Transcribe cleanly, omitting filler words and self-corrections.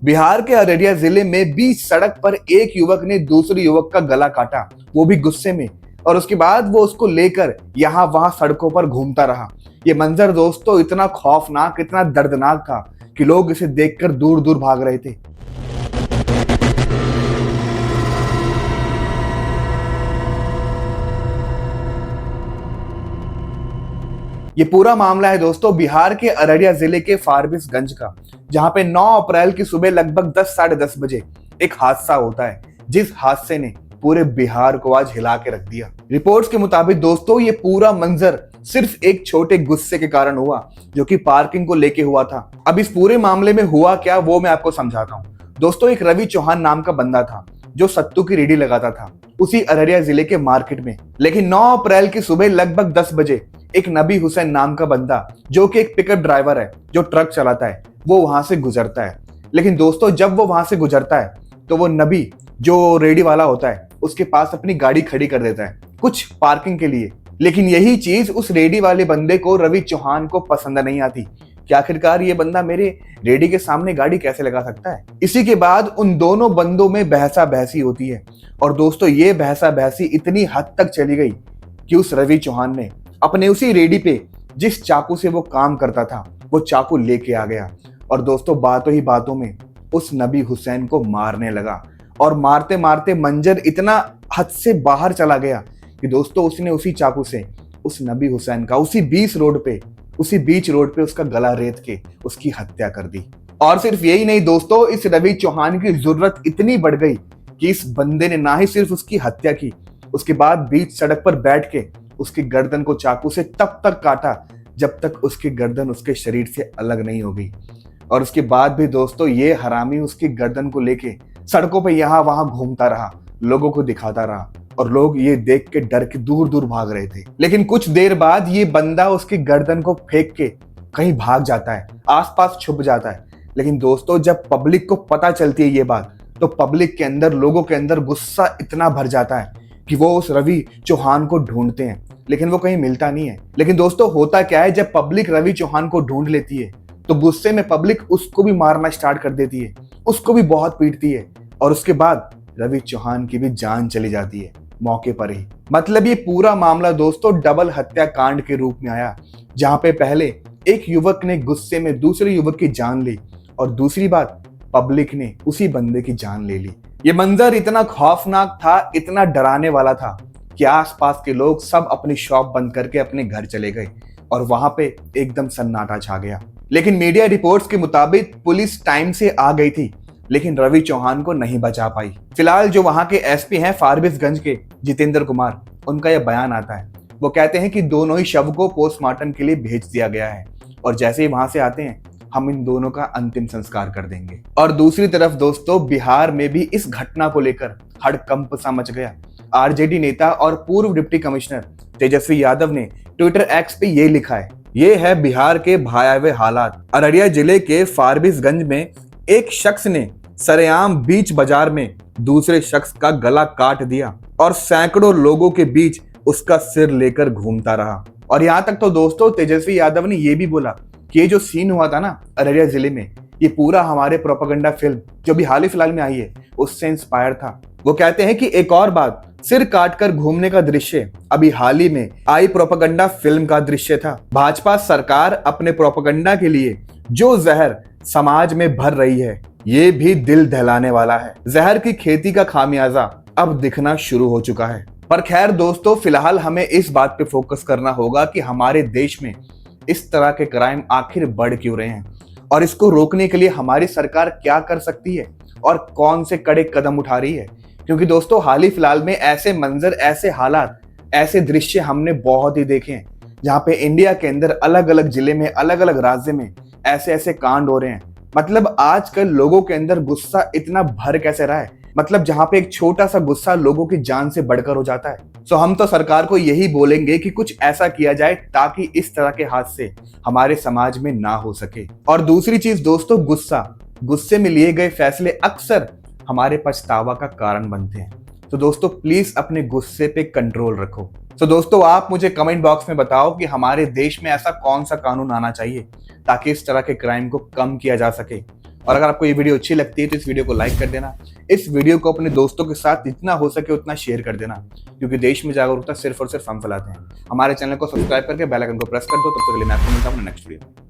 बिहार के अररिया जिले में बीच सड़क पर एक युवक ने दूसरे युवक का गला काटा, वो भी गुस्से में। और उसके बाद वो उसको लेकर यहाँ वहां सड़कों पर घूमता रहा। ये मंजर दोस्तों इतना खौफनाक, इतना दर्दनाक था कि लोग इसे देखकर दूर दूर भाग रहे थे। ये पूरा मामला है दोस्तों बिहार के अररिया जिले के फारबिसगंज का, जहां पे 9 अप्रैल की सुबह लगभग 10 साढ़े 10 बजे एक हादसा होता है, जिस हादसे ने पूरे बिहार को आज हिला के रख दिया। रिपोर्ट्स के मुताबिक दोस्तों ये पूरा मंजर सिर्फ एक छोटे गुस्से के कारण हुआ, जो कि पार्किंग को लेके हुआ था। अब इस पूरे मामले में हुआ क्या वो मैं आपको समझाता हूँ। दोस्तों एक रवि चौहान नाम का बंदा था जो सत्तू की रेडी लगाता था उसी अररिया जिले के मार्केट में। लेकिन 9 अप्रैल की सुबह लगभग 10 बजे एक नबी हुसैन नाम का बंदा, जो कि एक पिकअप ड्राइवर है जो ट्रक चलाता है, वो वहां से गुजरता है। लेकिन दोस्तों जब वो वहां से गुजरता है तो वो नबी जो रेडी वाला होता है उसके पास अपनी गाड़ी खड़ी कर देता है कुछ पार्किंग के लिए। लेकिन यही चीज उस रेडी वाले बंदे को, रवि चौहान को, पसंद नहीं आती कि आखिरकार ये बंदा मेरे रेडी के सामने गाड़ी कैसे लगा सकता है। इसी के बाद उन दोनों बंदों में बहसा बहसी होती है। और दोस्तों ये बहसा बहसी इतनी हद तक चली गई कि उस रवि चौहान ने अपने उसी रेडी पे जिस चाकू से वो काम करता था वो चाकू लेके आ गया। और दोस्तों बातों ही बातों में उस नबी हुसैन को मारने लगा। और मारते मारते मंजर इतना हद से बाहर चला गया कि दोस्तों उसने उसी चाकू से उस नबी हुसैन का उसी बीच रोड पे उसका गला रेत के उसकी हत्या कर दी। और सिर्फ यही नहीं दोस्तों, इस रवि चौहान की जरूरत इतनी बढ़ गई कि इस बंदे ने ना ही सिर्फ उसकी हत्या की, उसके बाद बीच सड़क पर बैठ के उसकी गर्दन को चाकू से तब तक काटा जब तक उसकी गर्दन उसके शरीर से अलग नहीं हो गई। और उसके बाद भी दोस्तों ये हरामी उसकी गर्दन को लेके सड़कों पे यहाँ वहां घूमता रहा, लोगों को दिखाता रहा, और लोग ये देख के डर के दूर दूर भाग रहे थे। लेकिन कुछ देर बाद ये बंदा उसकी गर्दन को फेंक के कहीं भाग जाता है, आसपास छुप जाता है। लेकिन दोस्तों जब पब्लिक को पता चलती है ये बात, तो पब्लिक के अंदर, लोगों के अंदर गुस्सा इतना भर जाता है कि वो उस रवि चौहान को ढूंढते हैं, लेकिन वो कहीं मिलता नहीं है। लेकिन दोस्तों होता क्या है, जब पब्लिक रवि चौहान को ढूंढ लेती है तो गुस्से में पब्लिक उसको भी मारना स्टार्ट कर देती है, उसको भी बहुत पीटती है, और उसके बाद रवि चौहान की भी जान चली जाती है मौके पर ही। मतलब ये पूरा मामला दोस्तों डबल हत्याकांड के रूप में आया, जहां पे पहले एक युवक ने गुस्से में दूसरे युवक की जान ली, और दूसरी बात पब्लिक ने उसी बंदे की जान ले ली। ये मंजर इतना खौफनाक था, इतना डराने वाला था कि आसपास के लोग सब अपनी शॉप बंद करके अपने घर चले गए और वहां पे एकदम सन्नाटा छा गया। लेकिन मीडिया रिपोर्ट्स के मुताबिक पुलिस टाइम से आ गई थी, लेकिन रवि चौहान को नहीं बचा पाई। फिलहाल जो वहां के एसपी हैं फारबिसगंज के, जितेंद्र कुमार, उनका यह बयान आता है। वो कहते हैं कि दोनों ही शव को पोस्टमार्टम के लिए भेज दिया गया है, और जैसे ही वहां से आते हैं हम इन दोनों का अंतिम संस्कार कर देंगे। और दूसरी तरफ दोस्तों बिहार में भी इस घटना को लेकर हड़कंप सा मच गया। आरजेडी नेता और पूर्व डिप्टी कमिश्नर तेजस्वी यादव ने ट्विटर एक्स पे ये लिखा है, ये है बिहार के भयावह हालात। अररिया जिले के फारबिसगंज में एक शख्स ने सरेआम बीच बाजार में दूसरे शख्स का गला काट दिया और सैकड़ों लोगों के बीच उसका सिर लेकर घूमता रहा। और यहाँ तक तो दोस्तों तेजस्वी यादव ने यह भी बोला कि ये जो सीन हुआ था ना अररिया जिले में, ये पूरा हमारे प्रोपेगेंडा फिल्म जो भी हाल ही फिलहाल में आई है उससे इंस्पायर था। वो कहते हैं कि एक और बात, सिर काटकर घूमने का दृश्य अभी हाल ही में आई प्रोपेगेंडा फिल्म का दृश्य था। भाजपा सरकार अपने प्रोपेगेंडा के लिए जो जहर समाज में भर रही है ये भी दिल दहलाने वाला है। जहर की खेती का खामियाजा अब दिखना शुरू हो चुका है। पर खैर दोस्तों फिलहाल हमें इस बात पे फोकस करना होगा कि हमारे देश में इस तरह के क्राइम आखिर बढ़ क्यों रहे हैं, और इसको रोकने के लिए हमारी सरकार क्या कर सकती है और कौन से कड़े कदम उठा रही है। क्योंकि दोस्तों हाल ही फिलहाल में ऐसे मंजर, ऐसे हालात, ऐसे दृश्य हमने बहुत ही देखे हैं, जहाँ पे इंडिया के अंदर अलग अलग जिले में, अलग अलग राज्य में ऐसे ऐसे कांड हो रहे हैं। मतलब आजकल लोगों के अंदर गुस्सा इतना भर कैसे रहा है, मतलब जहाँ पे एक छोटा सा गुस्सा लोगों की जान से बढ़कर हो जाता है। सो हम तो सरकार को यही बोलेंगे कि कुछ ऐसा किया जाए ताकि इस तरह के हादसे हमारे समाज में ना हो सके। और दूसरी चीज दोस्तों, गुस्से में लिए गए फैसले अक्सर हमारे पछतावा का कारण बनते हैं। तो दोस्तों प्लीज अपने गुस्से पे कंट्रोल रखो। तो दोस्तों आप मुझे कमेंट बॉक्स में बताओ कि हमारे देश में ऐसा कौन सा कानून आना चाहिए ताकि इस तरह के क्राइम को कम किया जा सके। और अगर आपको ये वीडियो अच्छी लगती है तो इस वीडियो को लाइक कर देना। इस वीडियो को अपने दोस्तों के साथ जितना हो सके उतना शेयर कर देना, क्योंकि देश में जागरूकता सिर्फ और सिर्फ हम फैलाते हैं। हमारे चैनल को सब्सक्राइब करके बेल आइकन को प्रेस कर दो। तब तक के लिए मैं आपको मिलता हूं नेक्स्ट वीडियो में।